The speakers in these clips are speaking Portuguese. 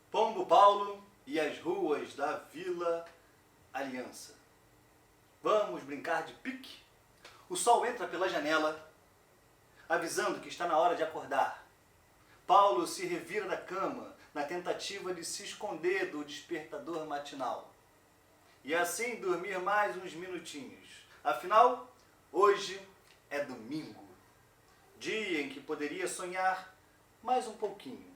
Pombo Paulo e as ruas da Vila Aliança. Vamos brincar de pique? O sol entra pela janela, avisando que está na hora de acordar. Paulo se revira da cama, na tentativa de se esconder do despertador matinal. E assim dormir mais uns minutinhos. Afinal, hoje é domingo. Dia em que poderia sonhar mais um pouquinho.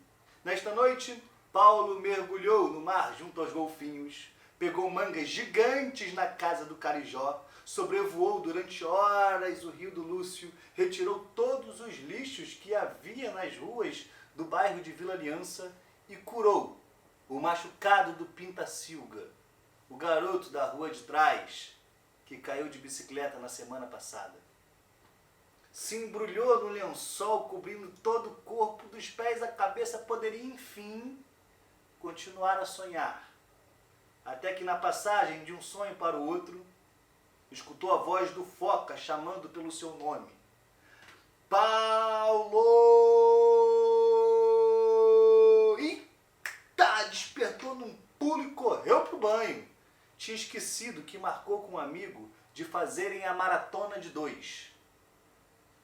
Nesta noite, Paulo mergulhou no mar junto aos golfinhos, pegou mangas gigantes na casa do Carijó, sobrevoou durante horas o rio do Lúcio, retirou todos os lixos que havia nas ruas do bairro de Vila Aliança e curou o machucado do Pintacilga, o garoto da rua de trás, que caiu de bicicleta na semana passada. Se embrulhou no lençol cobrindo todo o corpo, dos pés à cabeça, poderia, enfim, continuar a sonhar. Até que na passagem de um sonho para o outro, escutou a voz do Foca chamando pelo seu nome. Paulo! Eita! Despertou num pulo e correu pro banho. Tinha esquecido que marcou com um amigo de fazerem a maratona de 2.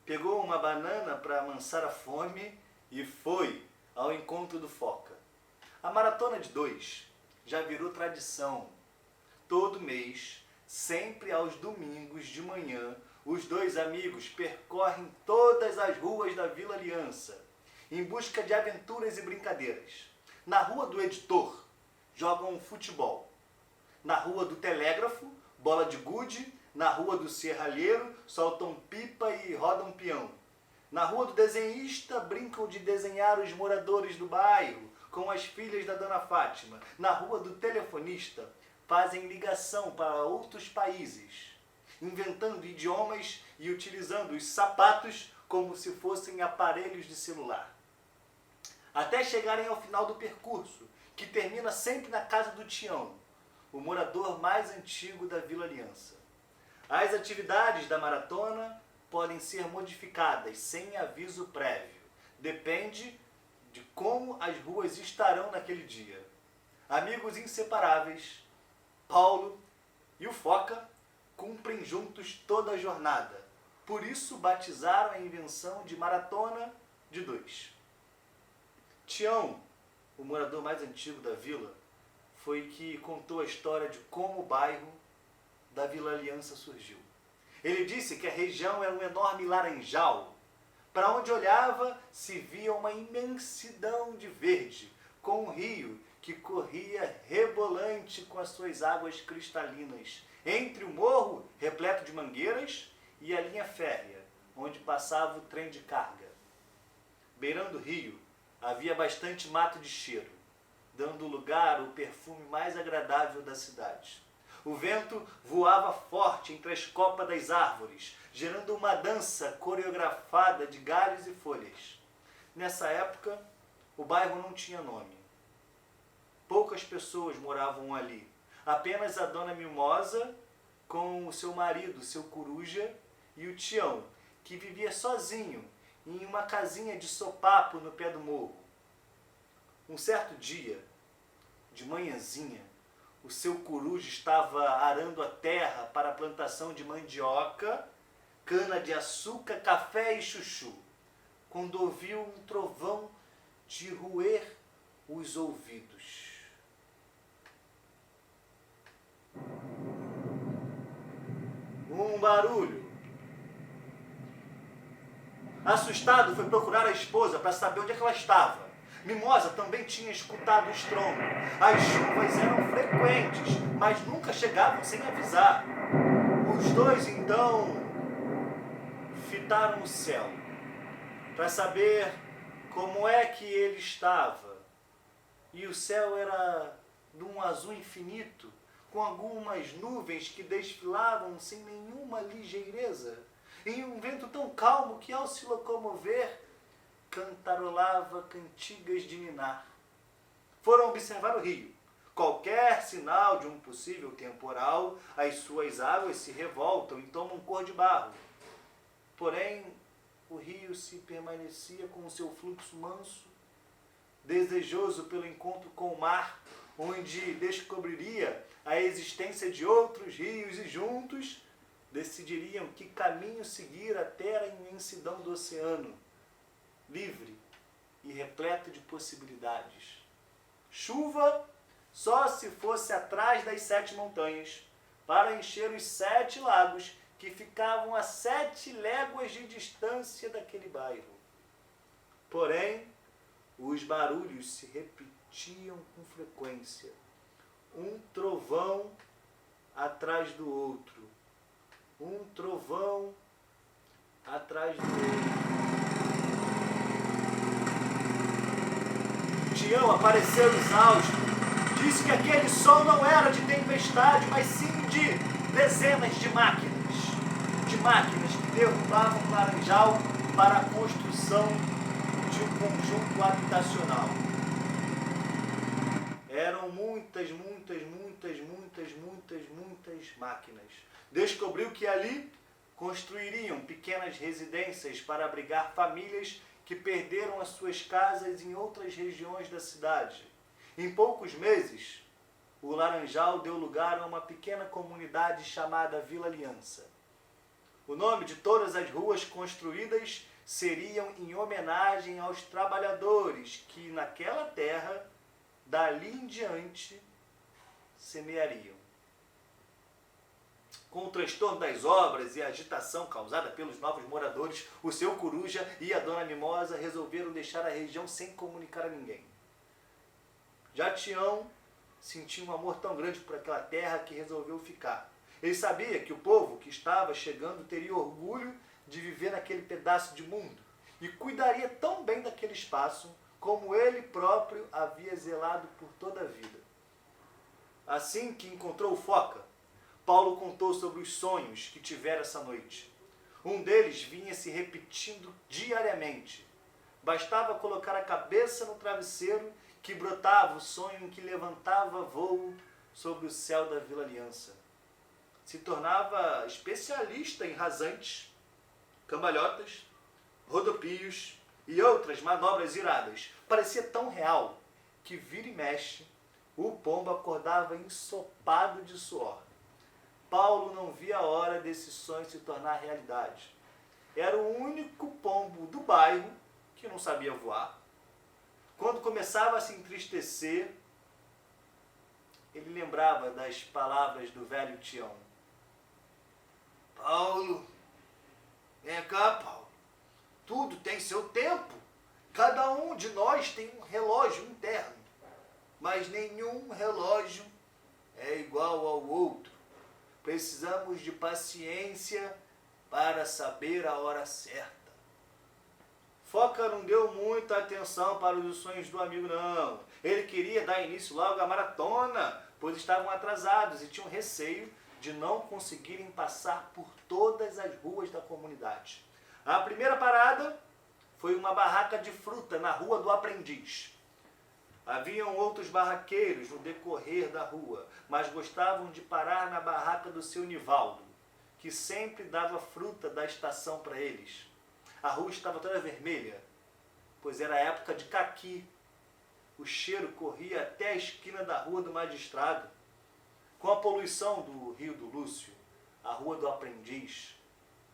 Pegou uma banana para amansar a fome e foi ao encontro do Foca. A maratona de 2 já virou tradição. Todo mês, sempre aos domingos de manhã, os dois amigos percorrem todas as ruas da Vila Aliança em busca de aventuras e brincadeiras. Na rua do Editor, jogam futebol. Na rua do Telégrafo, bola de gude. Na rua do Serralheiro, soltam pipa e rodam peão. Na rua do Desenhista, brincam de desenhar os moradores do bairro com as filhas da Dona Fátima. Na rua do Telefonista, fazem ligação para outros países, inventando idiomas e utilizando os sapatos como se fossem aparelhos de celular. Até chegarem ao final do percurso, que termina sempre na casa do Tião, o morador mais antigo da Vila Aliança. As atividades da maratona podem ser modificadas sem aviso prévio. Depende de como as ruas estarão naquele dia. Amigos inseparáveis, Paulo e o Foca cumprem juntos toda a jornada. Por isso batizaram a invenção de maratona de 2. Tião, o morador mais antigo da vila, foi que contou a história de como o bairro da Vila Aliança surgiu. Ele disse que a região era um enorme laranjal. Para onde olhava, se via uma imensidão de verde, com um rio que corria rebolante com as suas águas cristalinas, entre o morro, repleto de mangueiras, e a linha férrea, onde passava o trem de carga. Beirando o rio, havia bastante mato de cheiro, dando lugar ao perfume mais agradável da cidade. O vento voava forte entre as copas das árvores, gerando uma dança coreografada de galhos e folhas. Nessa época, o bairro não tinha nome. Poucas pessoas moravam ali. Apenas a dona Mimosa, com o seu marido, seu coruja, e o Tião, que vivia sozinho em uma casinha de sopapo no pé do morro. Um certo dia, de manhãzinha, o seu coruja estava arando a terra para a plantação de mandioca, cana-de-açúcar, café e chuchu, quando ouviu um trovão de roer os ouvidos. Um barulho. Assustado, foi procurar a esposa para saber onde é que ela estava. Mimosa também tinha escutado o estrondo. As chuvas eram frequentes, mas nunca chegavam sem avisar. Os dois, então, fitaram o céu para saber como é que ele estava. E o céu era de um azul infinito, com algumas nuvens que desfilavam sem nenhuma ligeireza, em um vento tão calmo que, ao se locomover, cantarolava cantigas de ninar. Foram observar o rio. Qualquer sinal de um possível temporal, as suas águas se revoltam e tomam cor de barro. Porém, o rio se permanecia com o seu fluxo manso, desejoso pelo encontro com o mar, onde descobriria a existência de outros rios e juntos decidiriam que caminho seguir até a imensidão do oceano, livre e repleto de possibilidades. Chuva só se fosse atrás das 7 montanhas, para encher os 7 lagos que ficavam a 7 léguas de distância daquele bairro. Porém, os barulhos se repetiam com frequência, um trovão atrás do outro, um trovão atrás do outro. Tião apareceu exausto, disse que aquele som não era de tempestade, mas sim de dezenas de máquinas que derrubavam o laranjal para a construção de um conjunto habitacional. Eram muitas máquinas. Descobriu que ali construiriam pequenas residências para abrigar famílias que perderam as suas casas em outras regiões da cidade. Em poucos meses, o Laranjal deu lugar a uma pequena comunidade chamada Vila Aliança. O nome de todas as ruas construídas seriam em homenagem aos trabalhadores que naquela terra, dali em diante, semeariam. Com o transtorno das obras e a agitação causada pelos novos moradores, o seu Coruja e a Dona Mimosa resolveram deixar a região sem comunicar a ninguém. Já Tião sentia um amor tão grande por aquela terra que resolveu ficar. Ele sabia que o povo que estava chegando teria orgulho de viver naquele pedaço de mundo e cuidaria tão bem daquele espaço como ele próprio havia zelado por toda a vida. Assim que encontrou o Foca, Paulo contou sobre os sonhos que tivera essa noite. Um deles vinha se repetindo diariamente. Bastava colocar a cabeça no travesseiro que brotava o sonho em que levantava voo sobre o céu da Vila Aliança. Se tornava especialista em rasantes, cambalhotas, rodopios e outras manobras iradas. Parecia tão real que vira e mexe, o pombo acordava ensopado de suor. Paulo não via a hora desse sonho se tornar realidade. Era o único pombo do bairro que não sabia voar. Quando começava a se entristecer, ele lembrava das palavras do velho Tião. Paulo, vem cá, Paulo. Tudo tem seu tempo. Cada um de nós tem um relógio interno, mas nenhum relógio é igual ao outro. Precisamos de paciência para saber a hora certa. Foca não deu muita atenção para os sonhos do amigo, não. Ele queria dar início logo à maratona, pois estavam atrasados e tinham receio de não conseguirem passar por todas as ruas da comunidade. A primeira parada foi uma barraca de fruta na Rua do Aprendiz. Haviam outros barraqueiros no decorrer da rua, mas gostavam de parar na barraca do seu Nivaldo, que sempre dava fruta da estação para eles. A rua estava toda vermelha, pois era época de caqui. O cheiro corria até a esquina da Rua do Magistrado. Com a poluição do Rio do Lúcio, a Rua do Aprendiz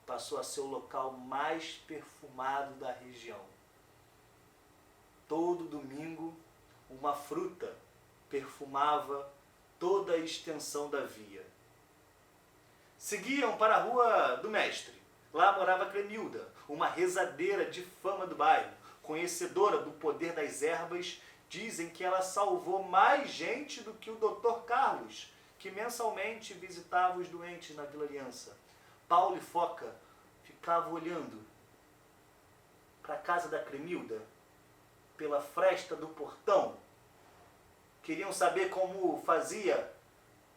passou a ser o local mais perfumado da região. Todo domingo, uma fruta perfumava toda a extensão da via. Seguiam para a Rua do Mestre. Lá morava Cremilda, uma rezadeira de fama do bairro. Conhecedora do poder das ervas, dizem que ela salvou mais gente do que o Dr. Carlos, que mensalmente visitava os doentes na Vila Aliança. Paulo e Foca ficavam olhando para a casa da Cremilda pela fresta do portão. Queriam saber como fazia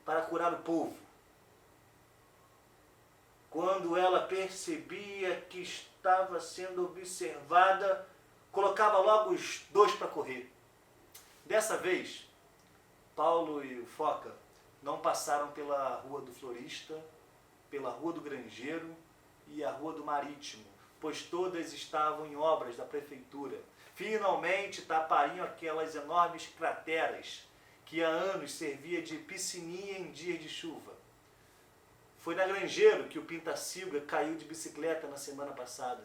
para curar o povo. Quando ela percebia que estava sendo observada, colocava logo os dois para correr. Dessa vez, Paulo e Foca não passaram pela Rua do Florista, pela Rua do Grangeiro e a Rua do Marítimo, pois todas estavam em obras da prefeitura. finalmente tapariam aquelas enormes crateras que há anos servia de piscininha em dias de chuva. Foi na Grangeiro que o Pintacilga caiu de bicicleta na semana passada.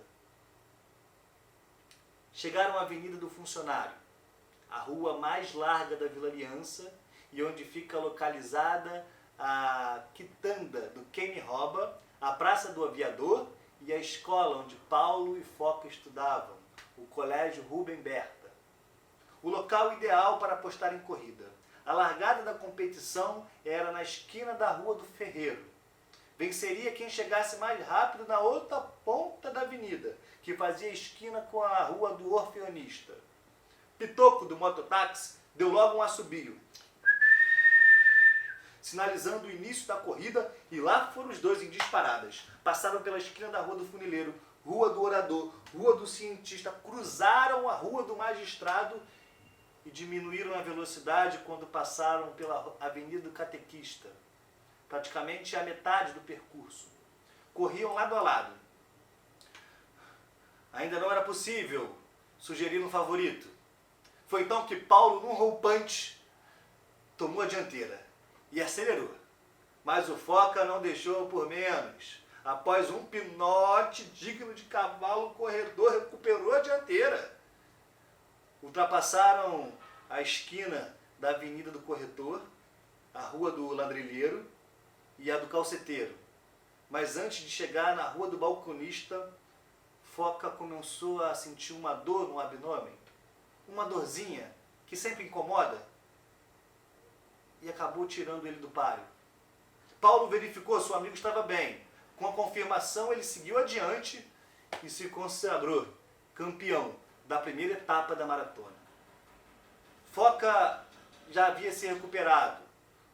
Chegaram à Avenida do Funcionário, a rua mais larga da Vila Aliança e onde fica localizada a quitanda do Quem Me Rouba, a Praça do Aviador e a escola onde Paulo e Foca estudavam, o Colégio Rubem Berta. O local ideal para apostar em corrida. A largada da competição era na esquina da Rua do Ferreiro. Venceria quem chegasse mais rápido na outra ponta da avenida, que fazia esquina com a Rua do Orfeonista. Pitoco do mototáxi deu logo um assobio, sinalizando o início da corrida, e lá foram os dois em disparadas. Passaram pela esquina da Rua do Funileiro, Rua do Orador, Rua do Cientista, cruzaram a Rua do Magistrado e diminuíram a velocidade quando passaram pela Avenida do Catequista, praticamente a metade do percurso. Corriam lado a lado. Ainda não era possível sugerir um favorito. Foi então que Paulo, num roupante, tomou a dianteira e acelerou. Mas o Foca não deixou por menos. Após um pinote digno de cavalo, o corredor recuperou a dianteira. Ultrapassaram a esquina da Avenida do Corretor, a Rua do Ladrilheiro e a do Calceteiro. Mas antes de chegar na Rua do Balconista, Foca começou a sentir uma dor no abdômen, uma dorzinha que sempre incomoda, e acabou tirando ele do páreo. Paulo verificou se o amigo estava bem. Com a confirmação, ele seguiu adiante e se consagrou campeão da primeira etapa da maratona. Foca já havia se recuperado.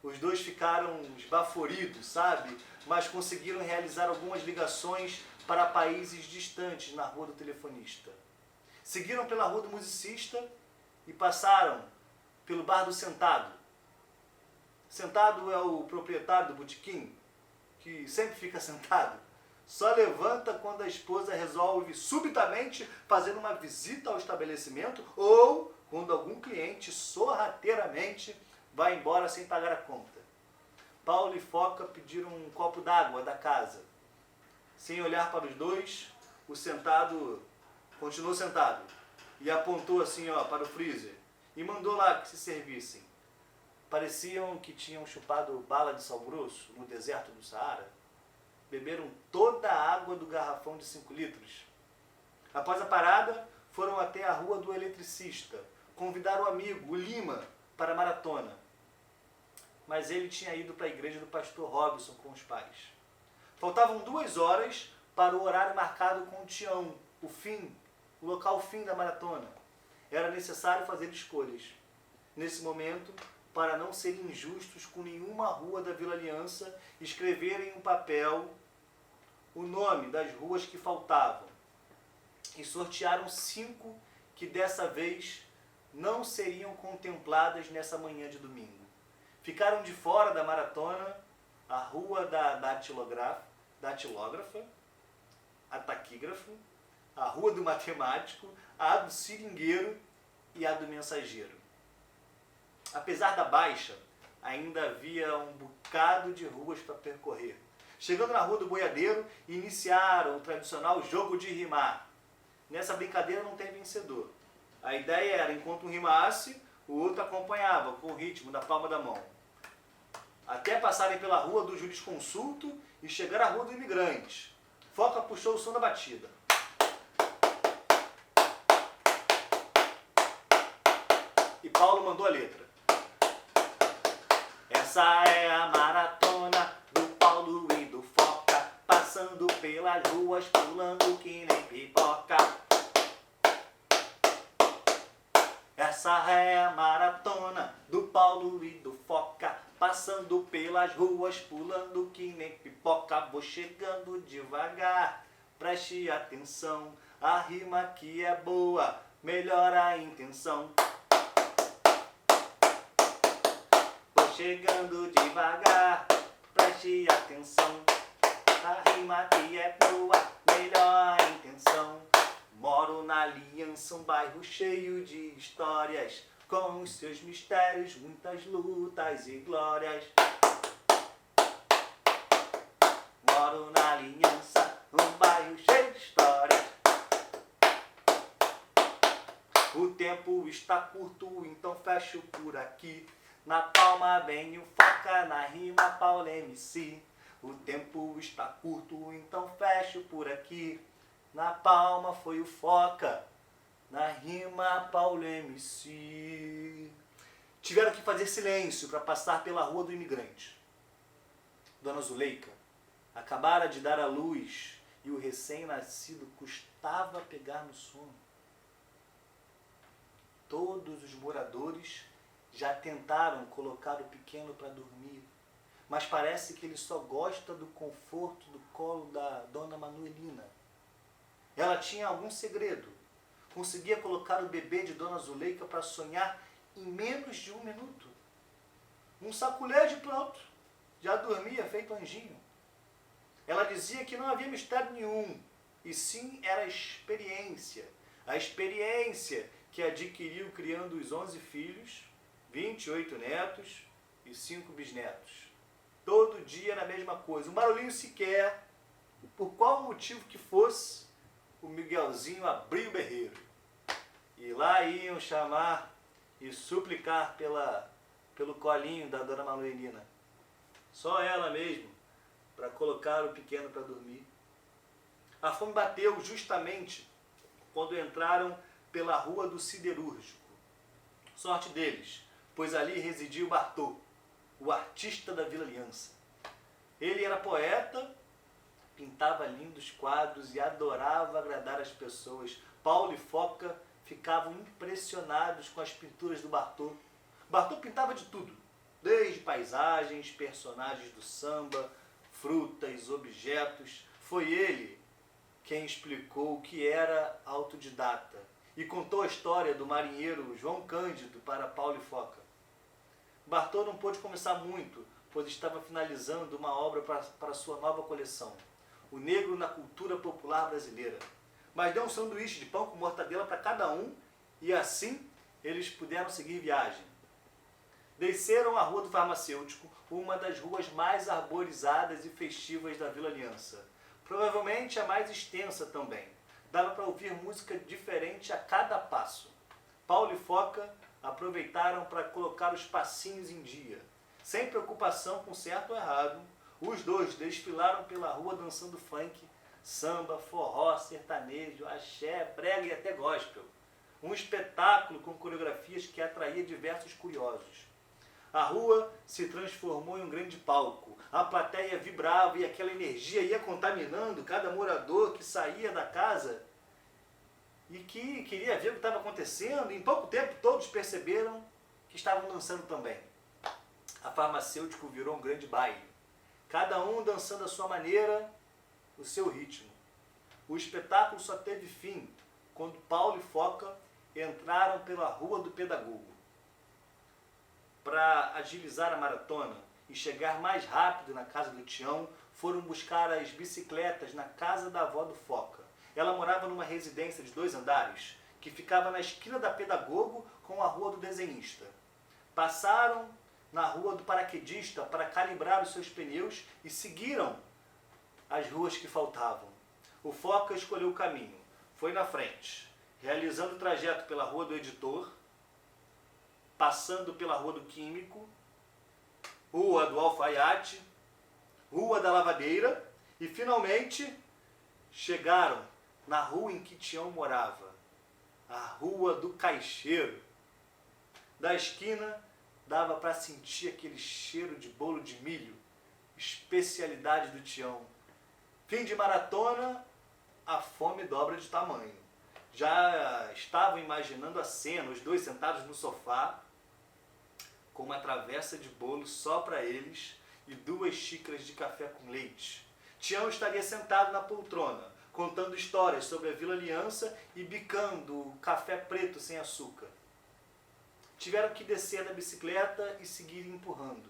Os dois ficaram esbaforidos, sabe? Mas conseguiram realizar algumas ligações para países distantes na Rua do Telefonista. Seguiram pela Rua do Musicista e passaram pelo Bar do Sentado. Sentado é o proprietário do botequim, que sempre fica sentado. Só levanta quando a esposa resolve subitamente fazer uma visita ao estabelecimento ou quando algum cliente sorrateiramente vai embora sem pagar a conta. Paulo e Foca pediram um copo d'água da casa. Sem olhar para os dois, o sentado continuou sentado e apontou assim, para o freezer e mandou lá que se servissem. Pareciam que tinham chupado bala de sal grosso no deserto do Saara. Beberam toda a água do garrafão de 5 litros. Após a parada, foram até a Rua do Eletricista. Convidaram o amigo, o Lima, para a maratona. Mas ele tinha ido para a igreja do pastor Robson com os pais. Faltavam 2 horas para o horário marcado com o Tião, o local fim da maratona. Era necessário fazer escolhas. Nesse momento, para não serem injustos com nenhuma rua da Vila Aliança, escreverem em um papel o nome das ruas que faltavam. E sortearam 5 que dessa vez não seriam contempladas nessa manhã de domingo. Ficaram de fora da maratona a Rua da Datilógrafa, a Taquígrafo, a Rua do Matemático, a do Seringueiro e a do Mensageiro. Apesar da baixa, ainda havia um bocado de ruas para percorrer. Chegando na Rua do Boiadeiro, iniciaram o tradicional jogo de rimar. Nessa brincadeira não tem vencedor. A ideia era, enquanto um rimasse, o outro acompanhava com o ritmo da palma da mão. Até passarem pela Rua do Jurisconsulto e chegar à Rua do Imigrante. Foca puxou o som da batida. E Paulo mandou a letra. Essa é a maratona do Paulo e do Foca, passando pelas ruas, pulando que nem pipoca. Essa é a maratona do Paulo e do Foca, passando pelas ruas, pulando que nem pipoca. Vou chegando devagar, preste atenção, a rima aqui é boa, melhora a intenção. Chegando devagar, preste atenção, a rima aqui é boa, melhor a intenção. Moro na Aliança, um bairro cheio de histórias, com os seus mistérios, muitas lutas e glórias. Moro na Aliança, um bairro cheio de histórias. O tempo está curto, então fecho por aqui. Na palma vem o Foca, na rima Paulo MC. O tempo está curto, então fecho por aqui. Na palma foi o Foca, na rima Paulo MC. Tiveram que fazer silêncio para passar pela Rua do Imigrante. Dona Zuleika acabara de dar à luz e o recém-nascido custava pegar no sono. Todos os moradores já tentaram colocar o pequeno para dormir, mas parece que ele só gosta do conforto do colo da Dona Manuelina. Ela tinha algum segredo. Conseguia colocar o bebê de Dona Zuleika para sonhar em menos de 1 minuto. Um saculejo e pronto. Já dormia feito anjinho. Ela dizia que não havia mistério nenhum, e sim era a experiência. A experiência que adquiriu criando os 11 filhos, 28 netos e 5 bisnetos. Todo dia era a mesma coisa. Um barulhinho sequer, por qual motivo que fosse, o Miguelzinho abriu o berreiro. E lá iam chamar e suplicar pelo colinho da Dona Manuelina. Só ela mesmo, para colocar o pequeno para dormir. A fome bateu justamente quando entraram pela Rua do Siderúrgico. Sorte deles, pois ali residia o Bartô, o artista da Vila Aliança. Ele era poeta, pintava lindos quadros e adorava agradar as pessoas. Paulo e Foca ficavam impressionados com as pinturas do Bartô. Bartô pintava de tudo, desde paisagens, personagens do samba, frutas, objetos. Foi ele quem explicou o que era autodidata e contou a história do marinheiro João Cândido para Paulo e Foca. Bartô não pôde começar muito, pois estava finalizando uma obra para sua nova coleção, O Negro na Cultura Popular Brasileira. Mas deu um sanduíche de pão com mortadela para cada um e assim eles puderam seguir viagem. Desceram a Rua do Farmacêutico, uma das ruas mais arborizadas e festivas da Vila Aliança. Provavelmente a mais extensa também. Dava para ouvir música diferente a cada passo. Paulo e Foca aproveitaram para colocar os passinhos em dia. Sem preocupação com certo ou errado, os dois desfilaram pela rua dançando funk, samba, forró, sertanejo, axé, brega e até gospel. Um espetáculo com coreografias que atraía diversos curiosos. A rua se transformou em um grande palco. A plateia vibrava e aquela energia ia contaminando cada morador que saía da casa e que queria ver o que estava acontecendo. Em pouco tempo todos perceberam que estavam dançando também. A Farmacêutico virou um grande baile. Cada um dançando à sua maneira, o seu ritmo. O espetáculo só teve fim quando Paulo e Foca entraram pela Rua do Pedagogo. Para agilizar a maratona e chegar mais rápido na casa do Tião, foram buscar as bicicletas na casa da avó do Foca. Ela morava numa residência de 2 andares, que ficava na esquina da Pedagogo com a Rua do Desenhista. Passaram na Rua do Paraquedista para calibrar os seus pneus e seguiram as ruas que faltavam. O Foca escolheu o caminho, foi na frente, realizando o trajeto pela Rua do Editor, passando pela Rua do Químico, Rua do Alfaiate, Rua da Lavadeira e finalmente chegaram na rua em que Tião morava, a Rua do Caixeiro. Da esquina dava para sentir aquele cheiro de bolo de milho, especialidade do Tião. Fim de maratona, a fome dobra de tamanho. Já estavam imaginando a cena, os dois sentados no sofá, com uma travessa de bolo só para eles e 2 xícaras de café com leite. Tião estaria sentado na poltrona, contando histórias sobre a Vila Aliança e bicando o café preto sem açúcar. Tiveram que descer da bicicleta e seguir empurrando.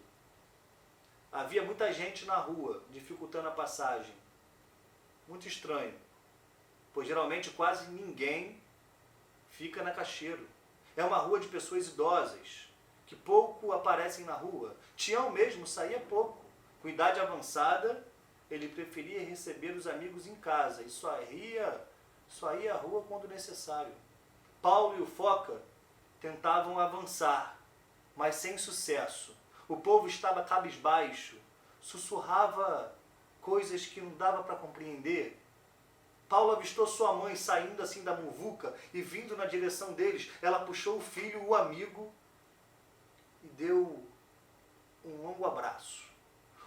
Havia muita gente na rua, dificultando a passagem. Muito estranho. pois geralmente quase ninguém fica na Cacheiro. É uma rua de pessoas idosas, que pouco aparecem na rua. Tião mesmo saía pouco. Com idade avançada, ele preferia receber os amigos em casa e só ia à rua quando necessário. Paulo e o Foca tentavam avançar, mas sem sucesso. O povo estava cabisbaixo, sussurrava coisas que não dava para compreender. Paulo avistou sua mãe saindo assim da muvuca e vindo na direção deles. Ela puxou o filho, o amigo, e deu um longo abraço.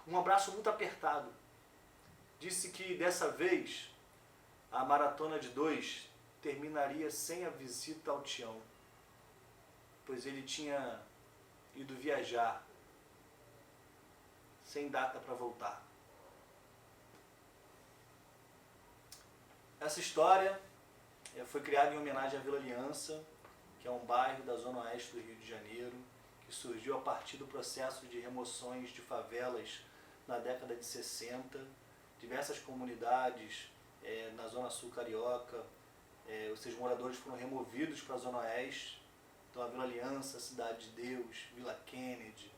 Um abraço muito apertado. Disse que dessa vez a maratona de 2 terminaria sem a visita ao Tião, pois ele tinha ido viajar sem data para voltar. Essa história foi criada em homenagem à Vila Aliança, que é um bairro da zona oeste do Rio de Janeiro, que surgiu a partir do processo de remoções de favelas na década de 60. Diversas comunidades na zona sul carioca, os seus moradores foram removidos para a zona oeste. Então a Vila Aliança, Cidade de Deus, Vila Kennedy,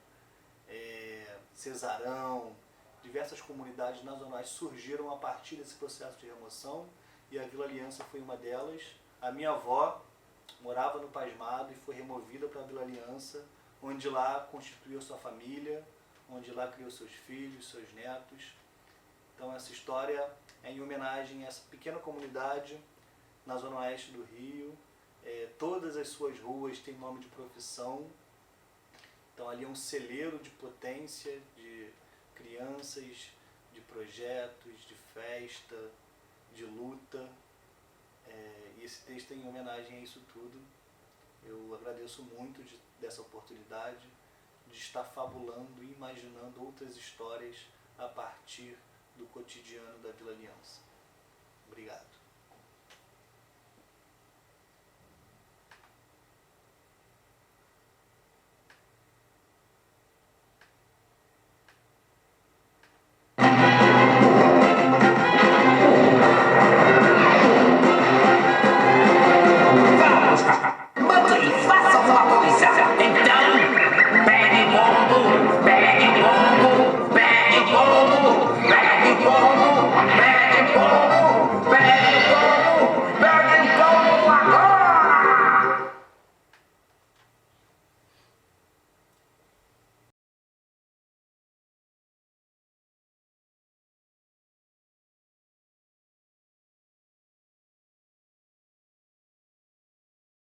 Cesarão, diversas comunidades na zona oeste surgiram a partir desse processo de remoção, e a Vila Aliança foi uma delas. A minha avó morava no Pasmado e foi removida para a Vila Aliança, onde lá constituiu sua família, onde lá criou seus filhos, seus netos. Então essa história é em homenagem a essa pequena comunidade na zona oeste do Rio. Todas as suas ruas têm nome de profissão. Então ali é um celeiro de potência, de crianças, de projetos, de festa, de luta. E esse texto é em homenagem a isso tudo. Eu agradeço muito dessa oportunidade de estar fabulando e imaginando outras histórias a partir do cotidiano da Vila Aliança. Obrigado.